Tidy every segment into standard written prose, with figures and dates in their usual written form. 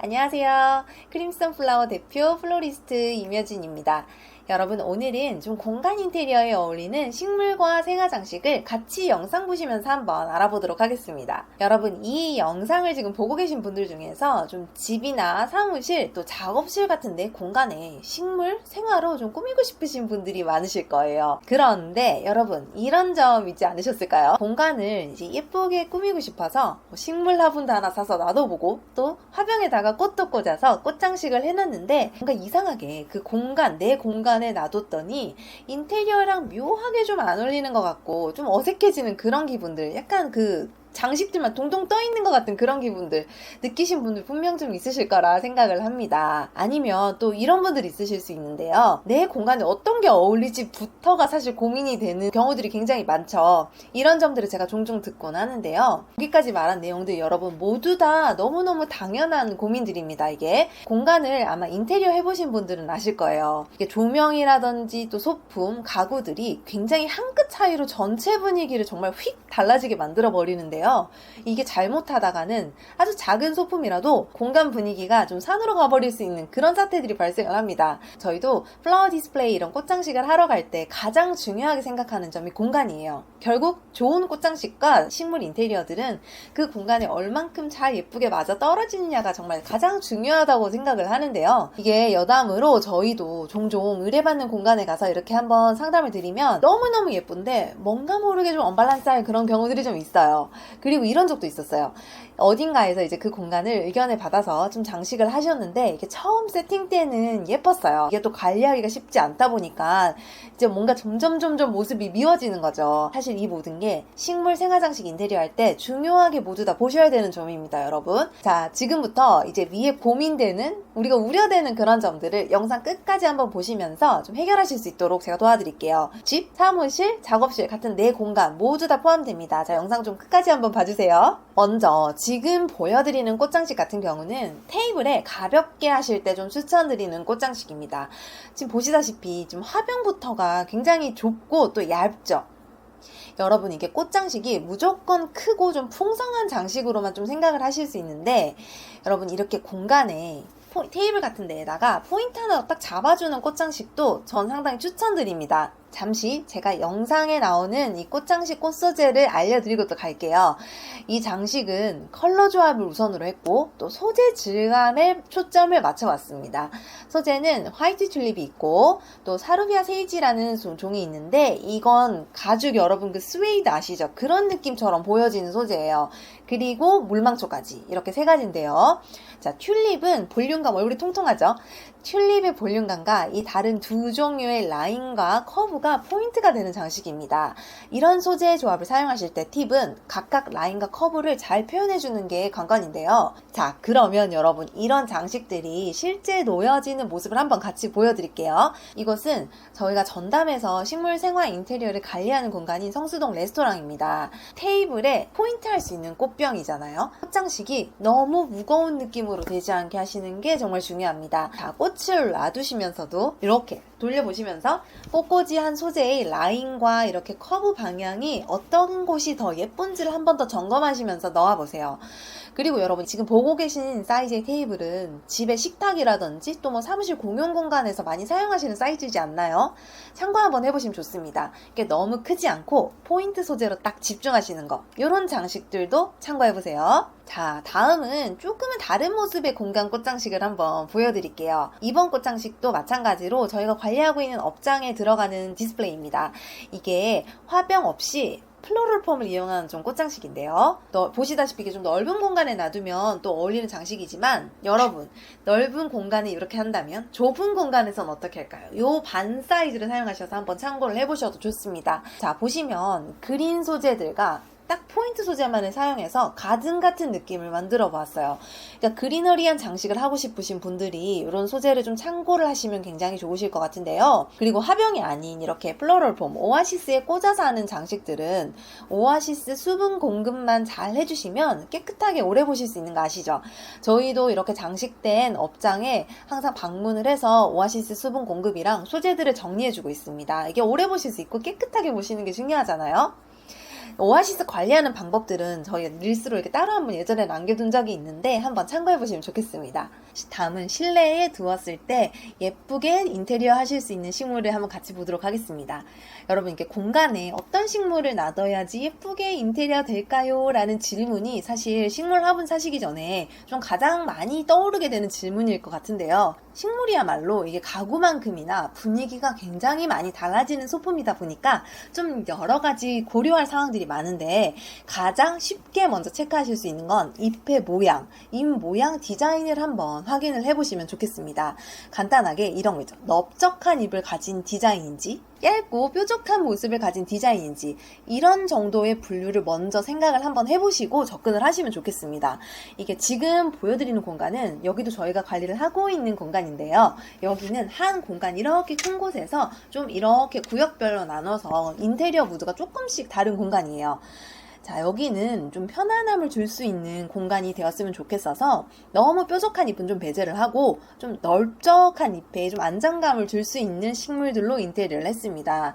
안녕하세요. 크림슨 플라워 대표 플로리스트 임여진입니다. 여러분, 오늘은 좀 공간 인테리어에 어울리는 식물과 생화 장식을 같이 영상 보시면서 한번 알아보도록 하겠습니다. 여러분, 이 영상을 지금 보고 계신 분들 중에서 좀 집이나 사무실 또 작업실 같은 데 공간에 식물, 생화로 좀 꾸미고 싶으신 분들이 많으실 거예요. 그런데 여러분, 이런 점 있지 않으셨을까요? 공간을 이제 예쁘게 꾸미고 싶어서 식물 화분도 하나 사서 놔둬보고 또 화병에다가 꽃도 꽂아서 꽃장식을 해놨는데 뭔가 이상하게 그 공간, 내 공간에 놔뒀더니 인테리어랑 묘하게 좀 안 어울리는 것 같고 좀 어색해지는 그런 기분들, 약간 그 장식들만 동동 떠 있는 것 같은 그런 기분들 느끼신 분들 분명 좀 있으실 거라 생각을 합니다. 아니면 또 이런 분들이 있으실 수 있는데요. 내 공간에 어떤 게 어울리지부터가 사실 고민이 되는 경우들이 굉장히 많죠. 이런 점들을 제가 종종 듣곤 하는데요. 여기까지 말한 내용들 여러분 모두 다 너무너무 당연한 고민들입니다. 이게 공간을 아마 인테리어 해보신 분들은 아실 거예요. 이게 조명이라든지 또 소품, 가구들이 굉장히 한 끗 차이로 전체 분위기를 정말 휙 달라지게 만들어 버리는데요. 이게 잘못하다가는 아주 작은 소품이라도 공간 분위기가 좀 산으로 가버릴 수 있는 그런 사태들이 발생을 합니다. 저희도 플라워 디스플레이 이런 꽃장식을 하러 갈 때 가장 중요하게 생각하는 점이 공간이에요. 결국 좋은 꽃장식과 식물 인테리어들은 그 공간에 얼만큼 잘 예쁘게 맞아 떨어지느냐가 정말 가장 중요하다고 생각을 하는데요. 이게 여담으로 저희도 종종 의뢰받는 공간에 가서 이렇게 한번 상담을 드리면 너무너무 예쁜데 뭔가 모르게 좀 언밸런스한 그런 경우들이 좀 있어요. 그리고 이런 적도 있었어요. 어딘가에서 이제 그 공간을 의견을 받아서 좀 장식을 하셨는데 이게 처음 세팅 때는 예뻤어요. 이게 또 관리하기가 쉽지 않다 보니까 이제 뭔가 점점 모습이 미워지는 거죠. 사실 이 모든 게 식물 생화장식 인테리어 할 때 중요하게 모두 다 보셔야 되는 점입니다, 여러분. 자, 지금부터 이제 위에 고민되는, 우리가 우려되는 그런 점들을 영상 끝까지 한번 보시면서 좀 해결하실 수 있도록 제가 도와드릴게요. 집, 사무실, 작업실 같은 내 공간 모두 다 포함됩니다. 자, 영상 좀 끝까지 한번 봐주세요. 먼저 지금 보여드리는 꽃장식 같은 경우는 테이블에 가볍게 하실 때 좀 추천드리는 꽃장식입니다. 지금 보시다시피 좀 화병부터가 굉장히 좁고 또 얇죠. 여러분, 이게 꽃장식이 무조건 크고 좀 풍성한 장식으로만 좀 생각을 하실 수 있는데, 여러분 이렇게 공간에 테이블 같은 데에다가 포인트 하나 딱 잡아주는 꽃장식도 전 상당히 추천드립니다. 잠시 제가 영상에 나오는 이 꽃장식 꽃 소재를 알려드리고 또 갈게요. 이 장식은 컬러 조합을 우선으로 했고 또 소재 질감에 초점을 맞춰봤습니다. 소재는 화이트 튤립이 있고 또 사루비아 세이지라는 종이 있는데 이건 가죽, 여러분 그 스웨이드 아시죠? 그런 느낌처럼 보여지는 소재예요. 그리고 물망초까지 이렇게 세 가지인데요. 자, 튤립은 볼륨감, 얼굴이 통통하죠? 튤립의 볼륨감과 이 다른 두 종류의 라인과 커브가 포인트가 되는 장식입니다. 이런 소재의 조합을 사용하실 때 팁은 각각 라인과 커브를 잘 표현해주는 게 관건인데요. 자, 그러면 여러분 이런 장식들이 실제 놓여지는 모습을 한번 같이 보여드릴게요. 이것은 저희가 전담해서 식물 생화 인테리어를 관리하는 공간인 성수동 레스토랑입니다. 테이블에 포인트 할 수 있는 꽃병이잖아요. 꽃장식이 너무 무거운 느낌으로 되지 않게 하시는 게 정말 중요합니다. 자, 꽃을 놔두시면서도 이렇게 돌려보시면서 꽃꽂이한 소재의 라인과 이렇게 커브 방향이 어떤 곳이 더 예쁜지를 한 번 더 점검하시면서 넣어보세요. 그리고 여러분 지금 보고 계신 사이즈의 테이블은 집의 식탁이라든지 또 뭐 사무실 공용 공간에서 많이 사용하시는 사이즈이지 않나요? 참고 한번 해보시면 좋습니다. 이게 너무 크지 않고 포인트 소재로 딱 집중하시는 거, 이런 장식들도 참고해보세요. 자, 다음은 조금은 다른 모습의 공간 꽃장식을 한번 보여드릴게요. 이번 꽃장식도 마찬가지로 저희가 관리하고 있는 업장에 들어가는 디스플레이입니다. 이게 화병 없이 플로럴 폼을 이용한 좀 꽃장식인데요. 보시다시피 이게 좀 넓은 공간에 놔두면 또 어울리는 장식이지만 여러분 넓은 공간에 이렇게 한다면 좁은 공간에선 어떻게 할까요? 요 반 사이즈를 사용하셔서 한번 참고를 해보셔도 좋습니다. 자, 보시면 그린 소재들과 딱 포인트 소재만을 사용해서 가든 같은 느낌을 만들어 보았어요. 그러니까 그리너리한 장식을 하고 싶으신 분들이 이런 소재를 좀 참고를 하시면 굉장히 좋으실 것 같은데요. 그리고 화병이 아닌 이렇게 플로럴 폼, 오아시스에 꽂아서 하는 장식들은 오아시스 수분 공급만 잘 해주시면 깨끗하게 오래 보실 수 있는 거 아시죠? 저희도 이렇게 장식된 업장에 항상 방문을 해서 오아시스 수분 공급이랑 소재들을 정리해주고 있습니다. 이게 오래 보실 수 있고 깨끗하게 보시는 게 중요하잖아요. 오아시스 관리하는 방법들은 저희 릴스로 이렇게 따로 한번 예전에 남겨둔 적이 있는데 한번 참고해보시면 좋겠습니다. 다음은 실내에 두었을 때 예쁘게 인테리어 하실 수 있는 식물을 한번 같이 보도록 하겠습니다. 여러분, 이렇게 공간에 어떤 식물을 놔둬야지 예쁘게 인테리어 될까요? 라는 질문이 사실 식물 화분 사시기 전에 좀 가장 많이 떠오르게 되는 질문일 것 같은데요. 식물이야말로 이게 가구만큼이나 분위기가 굉장히 많이 달라지는 소품이다 보니까 좀 여러 가지 고려할 사항들이 많은데, 가장 쉽게 먼저 체크하실 수 있는 건 잎의 모양, 잎 모양 디자인을 한번 확인을 해보시면 좋겠습니다. 간단하게 이런 거 있죠. 넓적한 잎을 가진 디자인인지 얇고 뾰족한 모습을 가진 디자인인지, 이런 정도의 분류를 먼저 생각을 한번 해보시고 접근을 하시면 좋겠습니다. 이게 지금 보여드리는 공간은 여기도 저희가 관리를 하고 있는 공간인데요. 여기는 한 공간 이렇게 큰 곳에서 좀 이렇게 구역별로 나눠서 인테리어 무드가 조금씩 다른 공간이에요. 자, 여기는 좀 편안함을 줄 수 있는 공간이 되었으면 좋겠어서 너무 뾰족한 잎은 좀 배제를 하고 좀 넓적한 잎에 좀 안정감을 줄 수 있는 식물들로 인테리어를 했습니다.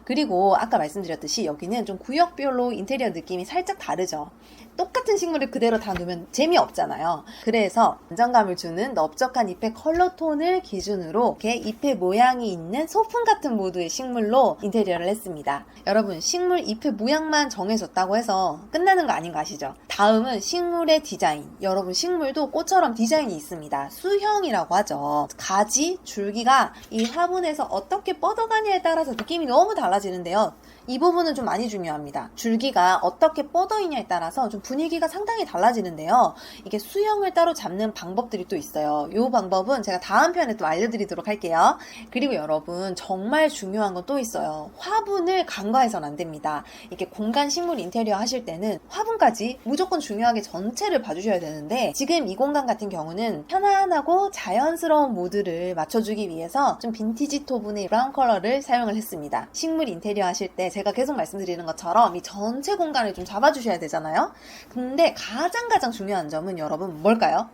그리고 아까 말씀드렸듯이 여기는 좀 구역별로 인테리어 느낌이 살짝 다르죠. 똑같은 식물을 그대로 다 놓으면 재미없잖아요. 그래서 안정감을 주는 넓적한 잎의 컬러톤을 기준으로 이렇게 잎의 모양이 있는 소품 같은 모드의 식물로 인테리어를 했습니다. 여러분, 식물 잎의 모양만 정해졌다고 해서 끝나는 거 아닌 거 아시죠? 다음은 식물의 디자인. 여러분, 식물도 꽃처럼 디자인이 있습니다. 수형이라고 하죠. 가지, 줄기가 이 화분에서 어떻게 뻗어가냐에 따라서 느낌이 너무 달라지는데요. 이 부분은 좀 많이 중요합니다. 줄기가 어떻게 뻗어 있냐에 따라서 좀 분위기가 상당히 달라지는데요. 이게 수형을 따로 잡는 방법들이 또 있어요. 이 방법은 제가 다음 편에 또 알려드리도록 할게요. 그리고 여러분, 정말 중요한 건 또 있어요. 화분을 간과해서는 안 됩니다. 이게 공간 식물 인테리어 하실 때는 화분까지 무조건 중요하게 전체를 봐주셔야 되는데, 지금 이 공간 같은 경우는 편안하고 자연스러운 모드를 맞춰주기 위해서 좀 빈티지 톤의 브라운 컬러를 사용을 했습니다. 식물 인테리어 하실 때 제가 계속 말씀드리는 것처럼 이 전체 공간을 좀 잡아주셔야 되잖아요. 근데 가장 중요한 점은 여러분 뭘까요?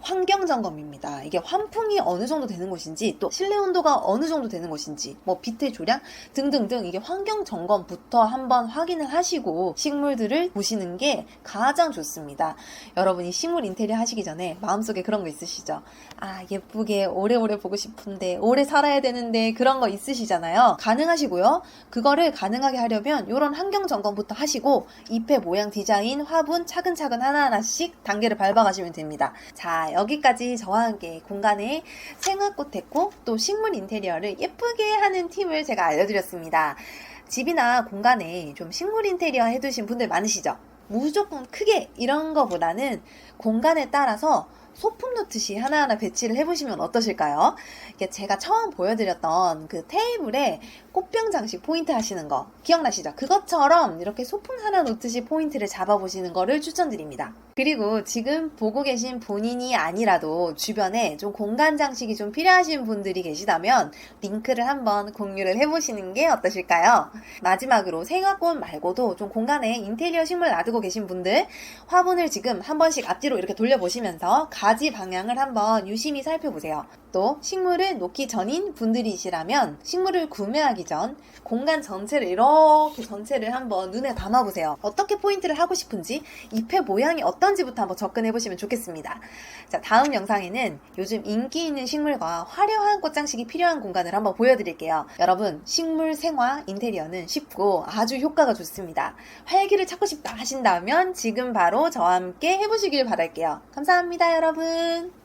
환경점검입니다. 이게 환풍이 어느 정도 되는 곳인지, 또 실내 온도가 어느 정도 되는 곳인지, 뭐 빛의 조량 등등등, 이게 환경점검부터 한번 확인을 하시고 식물들을 보시는 게 가장 좋습니다. 여러분이 식물 인테리어 하시기 전에 마음속에 그런 거 있으시죠? 아, 예쁘게 오래오래 보고 싶은데, 오래 살아야 되는데, 그런 거 있으시잖아요. 가능하시고요. 그거를 가능하게 하려면 이런 환경점검부터 하시고 잎의 모양, 디자인, 화분 차근차근 하나하나씩 단계를 밟아가시면 됩니다. 자, 여기까지 저와 함께 공간에 생화꽃 데코, 또 식물 인테리어를 예쁘게 하는 팁을 제가 알려드렸습니다. 집이나 공간에 좀 식물 인테리어 해두신 분들 많으시죠? 무조건 크게 이런 거보다는 공간에 따라서 소품 놓듯이 하나하나 배치를 해보시면 어떠실까요? 이게 제가 처음 보여드렸던 그 테이블에 꽃병 장식 포인트 하시는 거 기억나시죠? 그것처럼 이렇게 소품 하나 놓듯이 포인트를 잡아보시는 거를 추천드립니다. 그리고 지금 보고 계신 본인이 아니라도 주변에 좀 공간 장식이 좀 필요하신 분들이 계시다면 링크를 한번 공유를 해보시는 게 어떠실까요? 마지막으로 생화꽃 말고도 좀 공간에 인테리어 식물 놔두고 계신 분들, 화분을 지금 한 번씩 앞뒤로 이렇게 돌려보시면서 가지 방향을 한번 유심히 살펴보세요. 또 식물을 놓기 전인 분들이시라면 식물을 구매하기 전 공간 전체를 이렇게 전체를 한번 눈에 담아보세요. 어떻게 포인트를 하고 싶은지, 잎의 모양이 어떤지부터 한번 접근해보시면 좋겠습니다. 자, 다음 영상에는 요즘 인기 있는 식물과 화려한 꽃장식이 필요한 공간을 한번 보여드릴게요. 여러분, 식물 생화 인테리어는 쉽고 아주 효과가 좋습니다. 활기를 찾고 싶다 하신다면 지금 바로 저와 함께 해보시길 바랄게요. 감사합니다, 여러분.